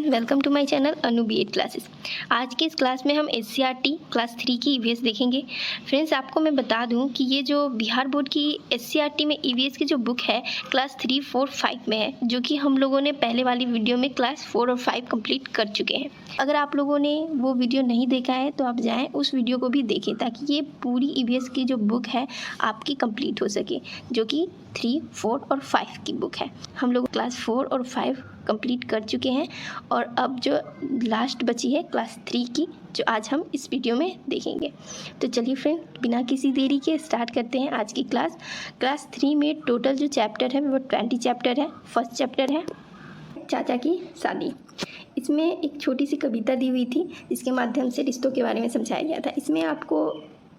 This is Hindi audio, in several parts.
Welcome to my channel Anu B.Ed classes. आज के इस क्लास में हम SCERT क्लास 3 की EVS देखेंगे। फ्रेंड्स, आपको मैं बता दूं कि ये जो बिहार बोर्ड की SCERT में EVS की जो बुक है क्लास 3, 4, 5 में है, जो कि हम लोगों ने पहले वाली वीडियो में क्लास 4 और 5 कंप्लीट कर चुके हैं। अगर आप लोगों ने वो वीडियो नहीं देखा है तो आप जाएँ उस वीडियो को भी देखें, ताकि ये पूरी EVS की जो बुक है आपकी कंप्लीट हो सके, जो कि 3, 4 और 5 की बुक है। हम लोग क्लास 4 और 5 कंप्लीट कर चुके हैं और अब जो लास्ट बची है क्लास 3 की, जो आज हम इस वीडियो में देखेंगे। तो चलिए फ्रेंड, बिना किसी देरी के स्टार्ट करते हैं आज की क्लास। क्लास 3 में टोटल जो चैप्टर है वो 20 चैप्टर है। फर्स्ट चैप्टर है चाचा की शादी। इसमें एक छोटी सी कविता दी हुई थी, जिसके माध्यम से रिश्तों के बारे में समझाया गया था। इसमें आपको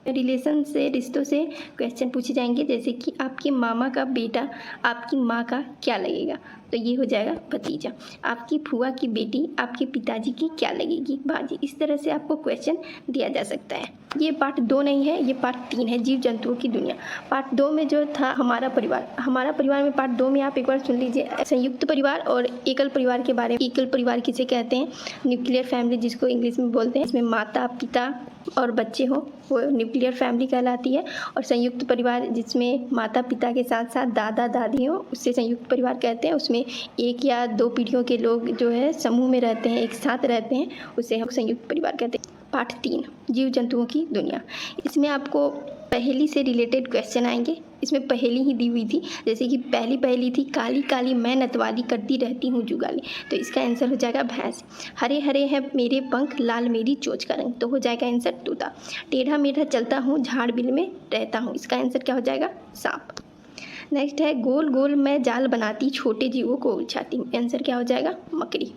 रिलेशन से, रिश्तों से क्वेश्चन पूछे जाएंगे, जैसे कि आपके मामा का बेटा आपकी माँ का क्या लगेगा, तो ये हो जाएगा भतीजा। आपकी फूआ की बेटी आपके पिताजी की क्या लगेगी, भांजी। इस तरह से आपको क्वेश्चन दिया जा सकता है। ये पार्ट 2 नहीं है, ये पार्ट 3 है, जीव जंतुओं की दुनिया। पार्ट 2 में जो था हमारा परिवार में पार्ट 2 में आप एक बार सुन लीजिए संयुक्त परिवार और एकल परिवार के बारे में। एकल परिवार किसे कहते हैं? न्यूक्लियर फैमिली, जिसको इंग्लिश में बोलते हैं। इसमें माता पिता और बच्चे हो, वो न्यूक्लियर फैमिली कहलाती है। और संयुक्त परिवार, जिसमें माता पिता के साथ साथ दादा दादी हो, उससे संयुक्त परिवार कहते हैं। उसमें 1 या 2 पीढ़ियों के लोग जो है समूह में रहते हैं, एक साथ रहते हैं, उसे हम संयुक्त परिवार कहते हैं। पार्ट 3 जीव जंतुओं की दुनिया। इसमें आपको पहेली से रिलेटेड क्वेश्चन आएंगे। इसमें पहेली ही दी हुई थी, जैसे कि पहली पहेली थी, काली काली मैं नतवाली करती रहती हूँ जुगाली। तो इसका आंसर हो जाएगा भैंस। हरे हरे हैं मेरे पंख, लाल मेरी चोंच का रंग, तो हो जाएगा आंसर तोता। टेढ़ा मेढ़ा चलता हूँ, झाड़ बिल में रहता हूँ, इसका आंसर क्या हो जाएगा? सांप। नेक्स्ट है गोल गोल मैं जाल बनाती, छोटे जीवों को उलझाती हूँ, आंसर क्या हो जाएगा? मकड़ी।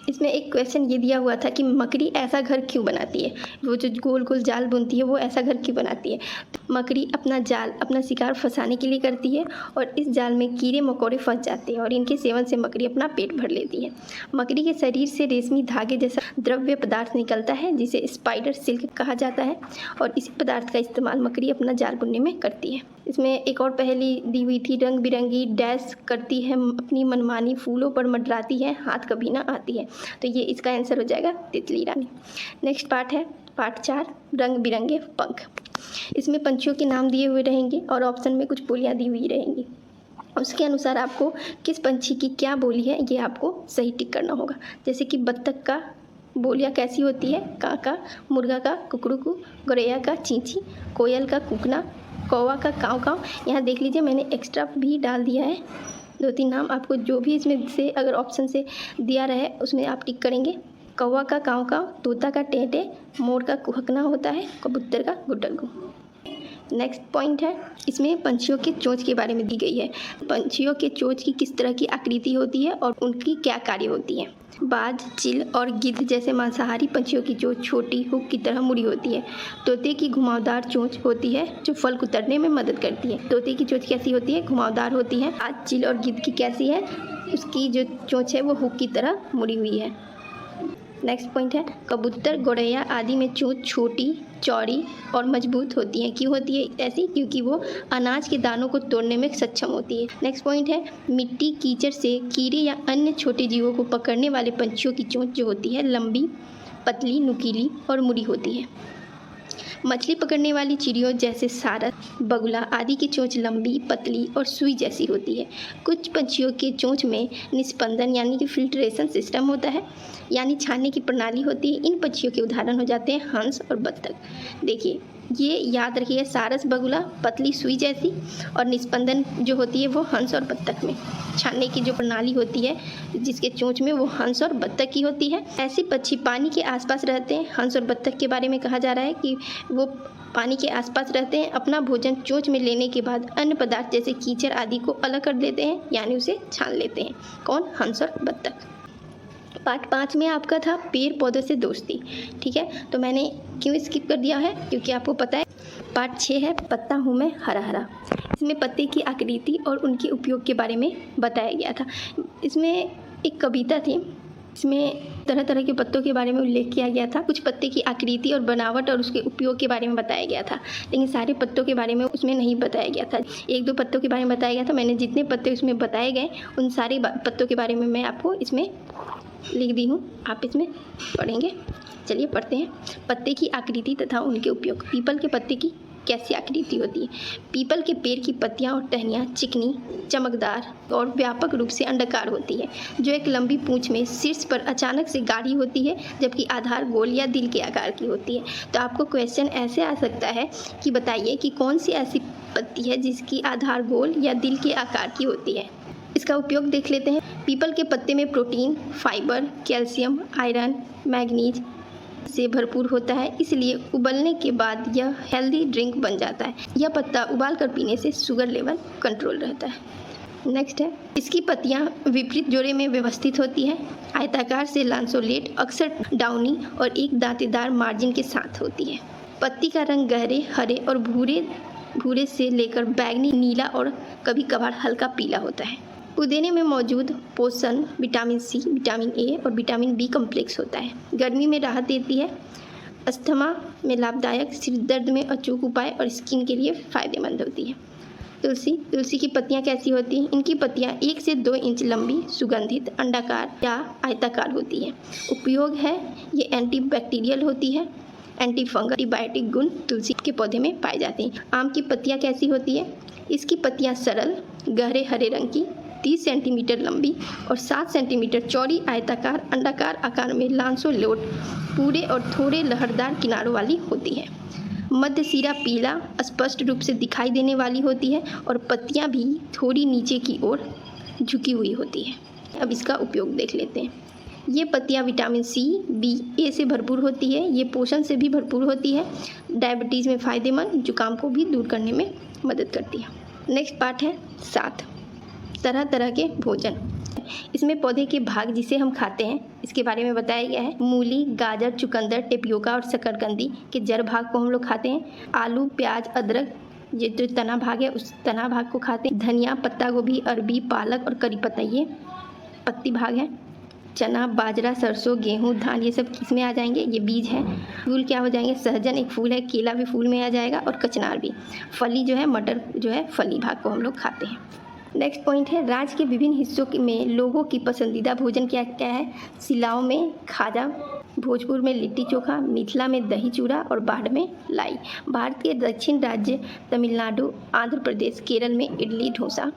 इसमें एक क्वेश्चन ये दिया हुआ था कि मकड़ी ऐसा घर क्यों बनाती है? वो जो गोल गोल जाल बुनती है वो ऐसा घर क्यों बनाती है? तो मकड़ी अपना जाल, अपना शिकार फंसाने के लिए करती है, और इस जाल में कीड़े मकोड़े फंस जाते हैं और इनके सेवन से मकड़ी अपना पेट भर लेती है। मकड़ी के शरीर से रेशमी धागे जैसा द्रव्य पदार्थ निकलता है, जिसे स्पाइडर सिल्क कहा जाता है, और इसी पदार्थ का इस्तेमाल मकड़ी अपना जाल बुनने में करती है। इसमें एक और पहेली दी हुई थी, रंग बिरंगी डैश करती है अपनी मनमानी, फूलों पर मंडराती है, हाथ कभी ना आती है, तो ये इसका आंसर हो जाएगा तितली रानी। नेक्स्ट पार्ट है पार्ट 4 रंग बिरंगे पंख। इसमें पंछियों के नाम दिए हुए रहेंगे और ऑप्शन में कुछ बोलियां दी हुई रहेंगी। उसके अनुसार आपको किस पंछी की क्या बोली है ये आपको सही टिक करना होगा। जैसे कि बत्तख का बोलियां कैसी होती है? काका, मुर्गा का कुकड़ुकू, गौरैया का चींची, कोयल का कुकना, कौवा का काव काव। यहाँ देख लीजिए, मैंने एक्स्ट्रा भी डाल दिया है 2-3 नाम। आपको जो भी इसमें से अगर ऑप्शन से दिया रहे उसमें आप टिक करेंगे। कौवा का काव काव, तोता का टें टें, मोर का कुहकना होता है, कबूतर का गुड्डरगू। नेक्स्ट पॉइंट है, इसमें पंछियों के चोंच के बारे में दी गई है। पंछियों के चोंच की किस तरह की आकृति होती है और उनकी क्या कार्य होती है? बाज, चिल और गिद्ध जैसे मांसाहारी पंछियों की चोंच छोटी हुक की तरह मुड़ी होती है। तोते की घुमावदार चोंच होती है, जो फल कुतरने में मदद करती है। तोते की चोंच कैसी होती है? घुमावदार होती है। बाज, चिल और गिद्ध की कैसी है? उसकी जो चोंच है वो हुक की तरह मुड़ी हुई है। नेक्स्ट पॉइंट है, कबूतर, गौरैया आदि में चोंच छोटी, चौड़ी और मजबूत होती है। क्यों होती है ऐसी? क्योंकि वो अनाज के दानों को तोड़ने में सक्षम होती है। नेक्स्ट पॉइंट है, मिट्टी कीचड़ से कीड़े या अन्य छोटे जीवों को पकड़ने वाले पंछियों की चोंच जो होती है लंबी, पतली, नुकीली और मुड़ी होती है। मछली पकड़ने वाली चिड़ियों जैसे सारस, बगुला आदि की चोंच लंबी, पतली और सुई जैसी होती है। कुछ पंछियों के चोंच में निस्पंदन यानी कि फिल्ट्रेशन सिस्टम होता है, यानी छानने की प्रणाली होती है। इन पंछियों के उदाहरण हो जाते हैं हंस और बत्तख। देखिए, ये याद रखिए, सारस, बगुला, पतली सुई जैसी, और निस्पंदन जो होती है वो हंस और बत्तख में। छानने की जो प्रणाली होती है जिसके चोंच में, वो हंस और बत्तख की होती है। ऐसे पक्षी पानी के आसपास रहते हैं। हंस और बत्तख के बारे में कहा जा रहा है कि वो पानी के आसपास रहते हैं। अपना भोजन चोंच में लेने के बाद अन्य पदार्थ जैसे कीचड़ आदि को अलग कर देते हैं, यानी उसे छान लेते हैं। कौन? हंस और बत्तख। पार्ट 5 में आपका था पेड़ पौधों से दोस्ती। ठीक है, तो मैंने क्यों स्किप कर दिया है? क्योंकि आपको पता है। पार्ट 6 है पत्ता हूँ मैं हरा हरा। इसमें पत्ते की आकृति और उनके उपयोग के बारे में बताया गया था। इसमें एक कविता थी, इसमें तरह तरह के पत्तों के बारे में उल्लेख किया गया था। कुछ पत्ते की आकृति और बनावट और उसके उपयोग के बारे में बताया गया था, लेकिन सारे पत्तों के बारे में उसमें नहीं बताया गया था। एक दो पत्तों के बारे में बताया गया था। मैंने जितने पत्ते उसमें बताए गए उन सारे पत्तों के बारे में मैं आपको इसमें लिख दी हूँ, आप इसमें पढ़ेंगे। चलिए पढ़ते हैं। पत्ते की आकृति तथा उनके उपयोग। पीपल के पत्ते की कैसी आकृति होती है? पीपल के पेड़ की पत्तियां और टहनियाँ चिकनी, चमकदार और व्यापक रूप से अंडाकार होती है, जो एक लंबी पूंछ में शीर्ष पर अचानक से गाढ़ी होती है, जबकि आधार गोल या दिल के आकार की होती है। तो आपको क्वेश्चन ऐसे आ सकता है कि बताइए कि कौन सी ऐसी पत्ती है जिसकी आधार गोल या दिल के आकार की होती है। इसका उपयोग देख लेते हैं। पीपल के पत्ते में protein, fibre, calcium, iron, manganese से भरपूर होता है, इसलिए उबलने के बाद यह हेल्दी ड्रिंक बन जाता है। यह पत्ता उबाल कर पीने से शुगर लेवल कंट्रोल रहता है। नेक्स्ट है, इसकी पत्तियां विपरीत जोड़े में व्यवस्थित होती है, आयताकार से लांसोलेट, अक्सर डाउनी और एक दांतेदार मार्जिन के साथ होती है। पत्ती का रंग गहरे हरे और भूरे से लेकर बैंगनी, नीला और कभी कभार हल्का पीला होता है। पुदीने में मौजूद पोषण विटामिन सी, विटामिन ए और विटामिन बी कम्प्लेक्स होता है। गर्मी में राहत देती है, अस्थमा में लाभदायक, सिर दर्द में अचूक उपाय और स्किन के लिए फ़ायदेमंद होती है। तुलसी की पत्तियां कैसी होती हैं? इनकी पत्तियां 1 से 2 इंच लंबी, सुगंधित, अंडाकार या आयताकार होती है। उपयोग है, ये एंटीबैक्टीरियल होती है, एंटी फंगल, एंटीबायोटिक गुण तुलसी के पौधे में पाए जाते हैं। आम की पत्तियां कैसी होती है? इसकी पत्तियां सरल, गहरे हरे रंग की, 30 सेंटीमीटर लंबी और 7 सेंटीमीटर चौड़ी, आयताकार, अंडाकार आकार में, लांसोलेट, पूरे और थोड़े लहरदार किनारों वाली होती है। मध्य सिरा पीला, स्पष्ट रूप से दिखाई देने वाली होती है और पत्तियां भी थोड़ी नीचे की ओर झुकी हुई होती है। अब इसका उपयोग देख लेते हैं। ये पत्तियां विटामिन सी, बी, ए से भरपूर होती है। ये पोषण से भी भरपूर होती है, डायबिटीज़ में फ़ायदेमंद, जुकाम को भी दूर करने में मदद करती है। नेक्स्ट पार्ट है 7, तरह तरह के भोजन। इसमें पौधे के भाग जिसे हम खाते हैं इसके बारे में बताया गया है। मूली, गाजर, चुकंदर, टेपियोका और शकरकंदी के जड़ भाग को हम लोग खाते हैं। आलू, प्याज, अदरक, ये जो तना भाग है उस तना भाग को खाते हैं। धनिया, पत्ता गोभी, अरबी, पालक और करी पत्ता ये पत्ती भाग है। चना, बाजरा, सरसों, गेहूँ, धान ये सब किस में आ जाएंगे? ये बीज है। फूल क्या हो जाएंगे? सहजन एक फूल है, केला भी फूल में आ जाएगा और कचनार भी। फली जो है, मटर जो है, फली भाग को हम लोग खाते हैं। नेक्स्ट पॉइंट है, राज्य के विभिन्न हिस्सों में लोगों की पसंदीदा भोजन क्या क्या है? सिलाव में खाजा, भोजपुर में लिट्टी चोखा, मिथिला में दही चूड़ा और बाढ़ में लाई। भारत के दक्षिण राज्य तमिलनाडु, आंध्र प्रदेश, केरल में इडली डोसा।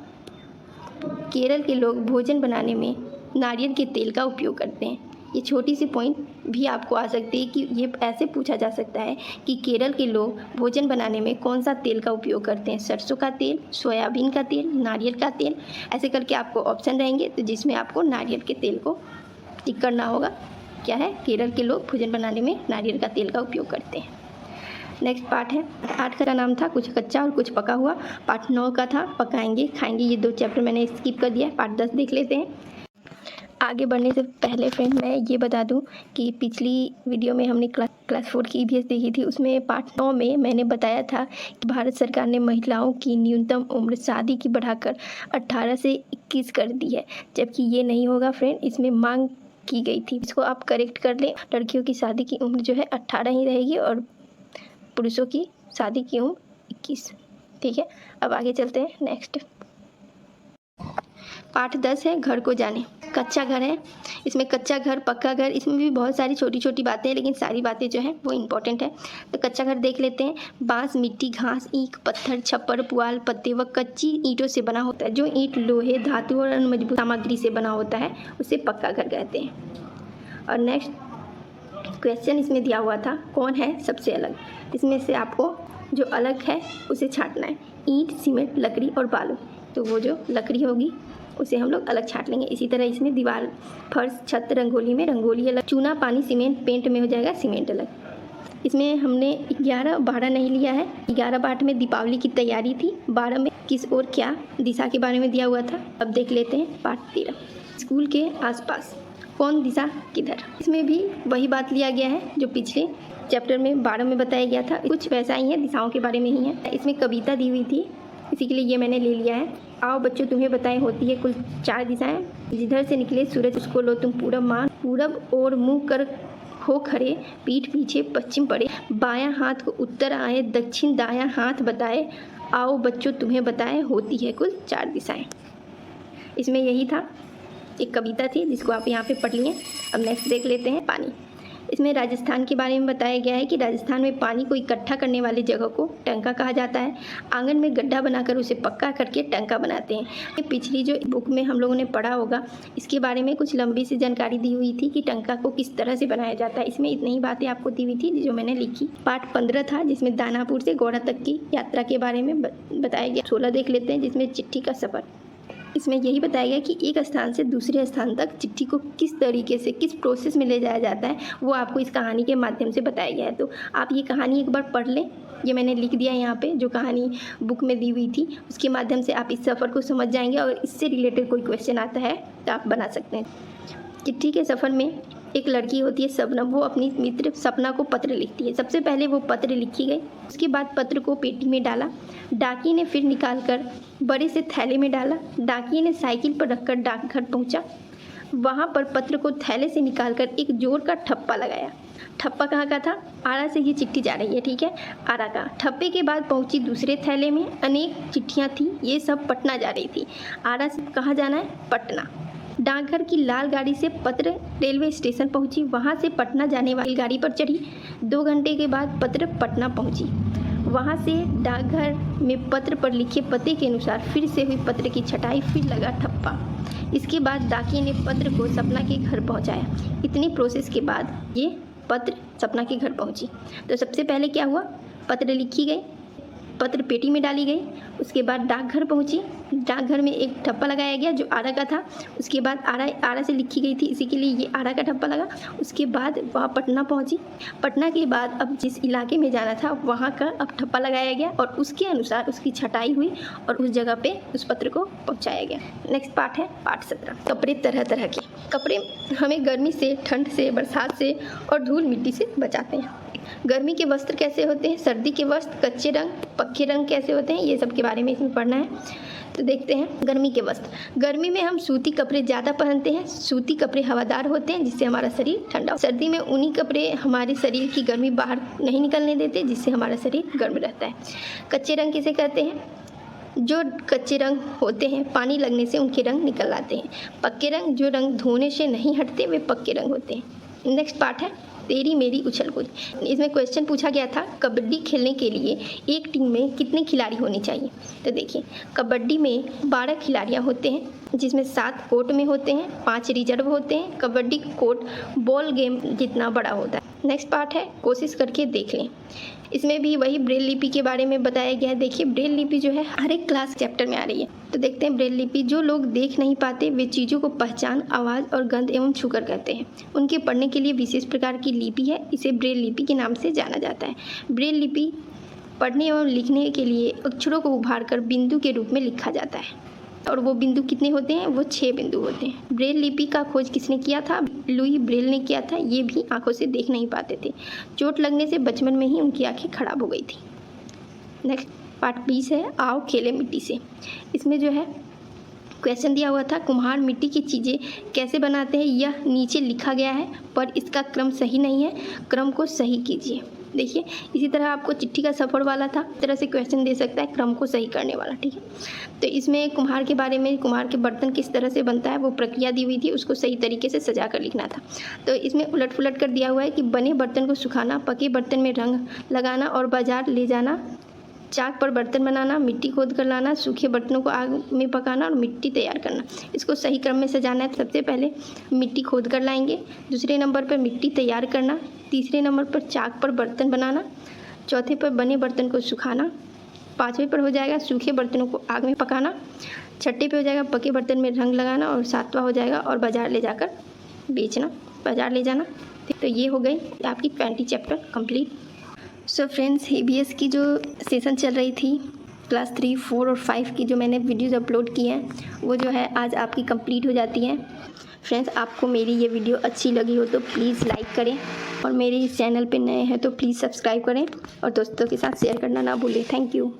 केरल के लोग भोजन बनाने में नारियल के तेल का उपयोग करते हैं। ये छोटी सी पॉइंट भी आपको आ सकती है कि ये ऐसे पूछा जा सकता है कि केरल के लोग भोजन बनाने में कौन सा तेल का उपयोग करते हैं? सरसों का तेल, सोयाबीन का तेल, नारियल का तेल। ऐसे करके आपको ऑप्शन रहेंगे, तो जिसमें आपको नारियल के तेल को टिक करना होगा। क्या है? केरल के लोग भोजन बनाने में नारियल का तेल का उपयोग करते हैं। नेक्स्ट पार्ट है 8 का नाम था कुछ कच्चा और कुछ पका हुआ। पार्ट 9 का था पकाएंगे खाएंगे। ये 2 चैप्टर मैंने स्किप कर दिया। पार्ट 10 देख लेते हैं। आगे बढ़ने से पहले फ्रेंड मैं ये बता दूं कि पिछली वीडियो में हमने क्लास 4 की ईवीएस देखी थी। उसमें पार्ट 9 में मैंने बताया था कि भारत सरकार ने महिलाओं की न्यूनतम उम्र शादी की बढ़ाकर 18 से 21 कर दी है, जबकि ये नहीं होगा फ्रेंड, इसमें मांग की गई थी। इसको आप करेक्ट कर लें। लड़कियों की शादी की उम्र जो है 18 ही रहेगी और पुरुषों की शादी की उम्र 21। ठीक है, अब आगे चलते हैं। नेक्स्ट पार्ट 10 है घर को जाने। कच्चा घर है, इसमें कच्चा घर, पक्का घर, इसमें भी बहुत सारी छोटी छोटी बातें हैं, लेकिन सारी बातें जो हैं वो इम्पोर्टेंट है। तो कच्चा घर देख लेते हैं। बांस, मिट्टी, घास, ईंट, पत्थर, छप्पर, पुआल, पत्ते व कच्ची ईंटों से बना होता है। जो ईंट लोहे, धातु और अन्य मजबूत सामग्री से बना होता है उसे पक्का घर कहते हैं। और नेक्स्ट क्वेश्चन इसमें दिया हुआ था, कौन है सबसे अलग? इसमें से आपको जो अलग है उसे छांटना है। ईंट, सीमेंट, लकड़ी और बालू। तो वो जो लकड़ी होगी उसे हम लोग अलग छांट लेंगे। इसी तरह इसमें दीवार, फर्श, छत, रंगोली में रंगोली अलग, चूना, पानी, सीमेंट, पेंट में हो जाएगा सीमेंट अलग। इसमें हमने 11 12 नहीं लिया है। 11 पार्ट में दीपावली की तैयारी थी, 12 में किस और क्या दिशा के बारे में दिया हुआ था। अब देख लेते हैं पार्ट 13, स्कूल के आसपास कौन दिशा किधर। इसमें भी वही बात लिया गया है जो पिछले चैप्टर में 12 में बताया गया था। कुछ वैसा ही है, दिशाओं के बारे में ही है। इसमें कविता दी हुई थी, इसी के लिए ये मैंने ले लिया है। आओ बच्चों तुम्हें बताएं, होती है कुल 4 दिशाएं। जिधर से निकले सूरज उसको लो तुम पूरब मान, पूरब और मुँह कर हो खड़े, पीठ पीछे पश्चिम पड़े, बायां हाथ को उत्तर आए, दक्षिण दायां हाथ बताए, आओ बच्चों तुम्हें बताए, होती है कुल 4 दिशाएं। इसमें यही था, एक कविता थी जिसको आप यहाँ पे पढ़ लिए। अब नेक्स्ट देख लेते हैं पानी। इसमें राजस्थान के बारे में बताया गया है कि राजस्थान में पानी को इकट्ठा करने वाली जगह को टंका कहा जाता है। आंगन में गड्ढा बनाकर उसे पक्का करके टंका बनाते हैं। पिछली जो बुक में हम लोगों ने पढ़ा होगा, इसके बारे में कुछ लंबी सी जानकारी दी हुई थी कि टंका को किस तरह से बनाया जाता है। इसमें इतनी ही बातें आपको दी हुई थी जो मैंने लिखी। पार्ट 15 था जिसमें दानापुर से गौड़ा तक की यात्रा के बारे में बताया गया। 16 देख लेते हैं जिसमें चिट्ठी का सफ़र। इसमें यही बताया गया कि एक स्थान से दूसरे स्थान तक चिट्ठी को किस तरीके से, किस प्रोसेस में ले जाया जाता है, वो आपको इस कहानी के माध्यम से बताया गया है। तो आप ये कहानी एक बार पढ़ लें। ये मैंने लिख दिया यहाँ पे, जो कहानी बुक में दी हुई थी उसके माध्यम से आप इस सफ़र को समझ जाएंगे और इससे रिलेटेड कोई क्वेश्चन आता है तो आप बना सकते हैं। चिट्ठी के सफ़र में एक लड़की होती है शबनम, वो अपनी मित्र सपना को पत्र लिखती है। सबसे पहले वो पत्र लिखी गई, उसके बाद पत्र को पेटी में डाला, डाकिये ने फिर निकालकर बड़े से थैले में डाला। डाकिये ने साइकिल पर रखकर डाकघर पहुंचा। वहां पर पत्र को थैले से निकालकर एक जोर का ठप्पा लगाया। ठप्पा कहाँ का था? आरा से ये चिट्ठी जा रही है, ठीक है, आरा का। ठप्पे के बाद पहुंची दूसरे थैले में अनेक चिट्ठियाँ थी, ये सब पटना जा रही थी। आरा से कहाँ जाना है? पटना। डाकघर की लाल गाड़ी से पत्र रेलवे स्टेशन पहुंची, वहां से पटना जाने वाली गाड़ी पर चढ़ी। 2 घंटे के बाद पत्र पटना पहुंची। वहां से डाकघर में पत्र पर लिखे पते के अनुसार फिर से हुई पत्र की छटाई, फिर लगा ठप्पा। इसके बाद डाकिये ने पत्र को सपना के घर पहुंचाया। इतनी प्रोसेस के बाद ये पत्र सपना के घर पहुंची। तो सबसे पहले क्या हुआ? पत्र लिखी गई, पत्र पेटी में डाली गई, उसके बाद डाकघर पहुंची। डाकघर में एक ठप्पा लगाया गया जो आरा का था। उसके बाद आरा से लिखी गई थी, इसी के लिए ये आरा का ठप्पा लगा। उसके बाद वहाँ पटना पहुंची। पटना के बाद अब जिस इलाके में जाना था वहाँ का अब ठप्पा लगाया गया और उसके अनुसार उसकी छटाई हुई और उस जगह पे उस पत्र को पहुँचाया गया। नेक्स्ट पार्ट है पार्ट 17। कपड़े तरह तरह के। कपड़े हमें गर्मी से, ठंड से, बरसात से और धूल मिट्टी से बचाते हैं। गर्मी के वस्त्र कैसे होते हैं, सर्दी के वस्त्र, कच्चे रंग, पक्के रंग कैसे होते हैं, ये सब के बारे में इसमें पढ़ना है। तो देखते हैं गर्मी के वस्त्र। गर्मी में हम सूती कपड़े ज़्यादा पहनते हैं। सूती कपड़े हवादार होते हैं जिससे हमारा शरीर ठंडा। सर्दी में ऊनी कपड़े हमारे शरीर की गर्मी बाहर नहीं निकलने देते, जिससे हमारा शरीर गर्म रहता है। कच्चे रंग किसे कहते हैं? जो कच्चे रंग होते हैं पानी लगने से उनके रंग निकल आते हैं। पक्के रंग जो रंग धोने से नहीं हटते वे पक्के रंग होते हैं। नेक्स्ट पार्ट है तेरी मेरी उछल कूद। इसमें क्वेश्चन पूछा गया था कबड्डी खेलने के लिए एक टीम में कितने खिलाड़ी होने चाहिए। तो देखिए, कबड्डी में 12 खिलाड़ियाँ होते हैं जिसमें 7 कोर्ट में होते हैं, 5 रिजर्व होते हैं। कबड्डी कोर्ट बॉल गेम जितना बड़ा होता है। नेक्स्ट पार्ट है कोशिश करके देख लें। इसमें भी वही ब्रेल लिपि के बारे में बताया गया है। देखिए, ब्रेल लिपि जो है हर एक क्लास चैप्टर में आ रही है। तो देखते हैं ब्रेल लिपि। जो लोग देख नहीं पाते वे चीज़ों को पहचान, आवाज़ और गंध एवं छूकर कहते हैं। उनके पढ़ने के लिए विशेष प्रकार की लिपि है, इसे ब्रेल लिपि के नाम से जाना जाता है। ब्रेल लिपि पढ़ने एवं लिखने के लिए अक्षरों को उभार कर बिंदु के रूप में लिखा जाता है और वो बिंदु कितने होते हैं? वो 6 बिंदु होते हैं। ब्रेल लिपि का खोज किसने किया था? लुई ब्रेल ने किया था। ये भी आंखों से देख नहीं पाते थे। चोट लगने से बचपन में ही उनकी आंखें खराब हो गई थी। नेक्स्ट पार्ट 20 है आओ खेले मिट्टी से। इसमें जो है क्वेश्चन दिया हुआ था कुम्हार मिट्टी की चीज़ें कैसे बनाते हैं, यह नीचे लिखा गया है पर इसका क्रम सही नहीं है, क्रम को सही कीजिए। देखिए, इसी तरह आपको चिट्ठी का सफ़र वाला था, इस तरह से क्वेश्चन दे सकता है क्रम को सही करने वाला, ठीक है। तो इसमें कुम्हार के बारे में, कुम्हार के बर्तन किस तरह से बनता है वो प्रक्रिया दी हुई थी, उसको सही तरीके से सजा कर लिखना था। तो इसमें उलट पुलट कर दिया हुआ है कि बने बर्तन को सुखाना, पके बर्तन में रंग लगाना और बाजार ले जाना, चाक पर बर्तन बनाना, मिट्टी खोद कर लाना, सूखे बर्तनों को आग में पकाना और मिट्टी तैयार करना। इसको सही क्रम में सजाना है। सबसे पहले मिट्टी खोद कर लाएंगे, दूसरे नंबर पर मिट्टी तैयार करना, तीसरे नंबर पर चाक पर बर्तन बनाना, चौथे पर बने बर्तन को सुखाना, पाँचवें पर हो जाएगा सूखे बर्तनों को आग में पकाना, छठे पे हो जाएगा पके बर्तन में रंग लगाना और सातवां हो जाएगा और बाज़ार ले जाकर बेचना, बाज़ार ले जाना। तो ये हो गई आपकी 20 chapter complete. So friends, EVS की जो सेशन चल रही थी क्लास 3, 4 और 5 की जो मैंने वीडियोज़ अपलोड की हैं वो जो है आज आपकी कंप्लीट हो जाती हैं। फ्रेंड्स, आपको मेरी ये वीडियो अच्छी लगी हो तो प्लीज़ लाइक करें और मेरे इस चैनल पे नए हैं तो प्लीज़ सब्सक्राइब करें और दोस्तों के साथ शेयर करना ना भूलें। Thank you.